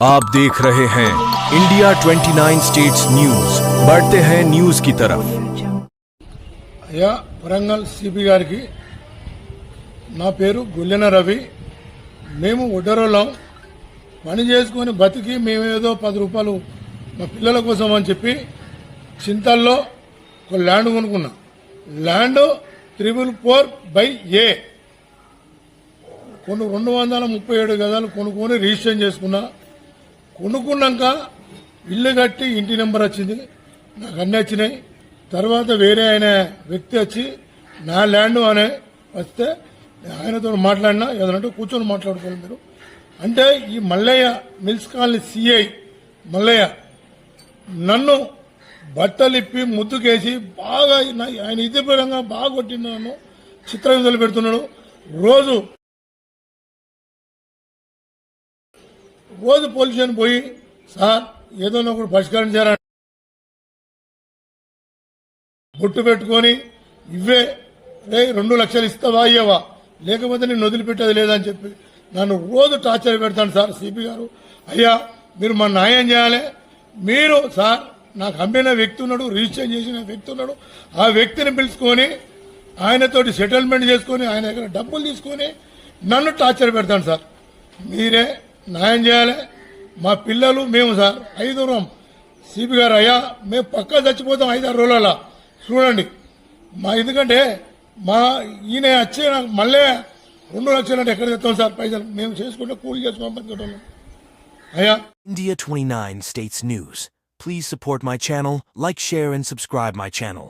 आप देख रहे हैं इंडिया 29 स्टेट्स न्यूज। बढ़ते हैं न्यूज की तरफ। అయ్యా వరంగల్ సిపి గారికి నా పేరు గుల్లెన రవి. మేము ఒడ్డరోళ్ళం పని చేసుకొని బతికి మేమేదో 10 రూపాయలు మా పిల్లల కోసం అని చెప్పి చింతల్లో ఒక ల్యాండ్ కొనుక్కున్నాం. ల్యాండ్ 444/A 237 గదాలు కొనుక్కొని రిజిస్ట్రేషన్ చేసుకున్నా. కొనుక్కున్నాక ఇల్లు కట్టి ఇంటి నెంబర్ వచ్చింది, నాకు అన్నీ వచ్చినాయి. తర్వాత వేరే ఆయన వ్యక్తి వచ్చి నా ల్యాండ్ అనే వస్తే ఆయనతో మాట్లాడినా, ఏదంటే కూర్చొని మాట్లాడుకోవాలి మీరు అంటే. ఈ Mallaiah Mills Colony CI Mallaiah నన్ను బట్టలిప్పి ముద్దుకేసి బాగా ఆయన ఇదిపరంగా బాగా కొట్టిన నన్ను చిత్రహింసలు పెడుతున్నాడు. రోజు పోలీస్ స్టేషన్ పోయి సార్ ఏదో ఒకటి పరిష్కారం చేయాలని బొట్టు పెట్టుకొని ఇవే 2 లక్షలు ఇస్తావా ఇయ్యవా, లేకపోతే నేను వదిలిపెట్టేది లేదని చెప్పి నన్ను రోజు టార్చర్ పెడతాను. సార్ సిపి గారు, అయ్యా మీరు మా న్యాయం చేయాలి. మీరు సార్ నాకు అమ్మిన వ్యక్తి ఉన్నాడు, రిజిస్టర్ చేసిన వ్యక్తి ఉన్నాడు, ఆ వ్యక్తిని పిలుచుకొని ఆయనతోటి సెటిల్మెంట్ చేసుకొని ఆయన దగ్గర డబ్బులు తీసుకొని నన్ను టార్చర్ పెడతాను. సార్ మీరే న్యాయం చేయాలి. మా పిల్లలు మేము సార్ 5 రోజులు సిపి గారు, అయ్యా మేము పక్కా చచ్చిపోతాం 5-6 రోజుల చూడండి మా. ఎందుకంటే మా ఈయన వచ్చి నాకు మళ్ళీ 2 లక్షలు అంటే ఎక్కడ తెస్తాం సార్ పైసలు? మేము చేసుకుంటే కూలి చేసుకోవడం బతికేటోళ్ళం. అయ్యా India 29 States News. Please support my channel, like, share and subscribe my channel.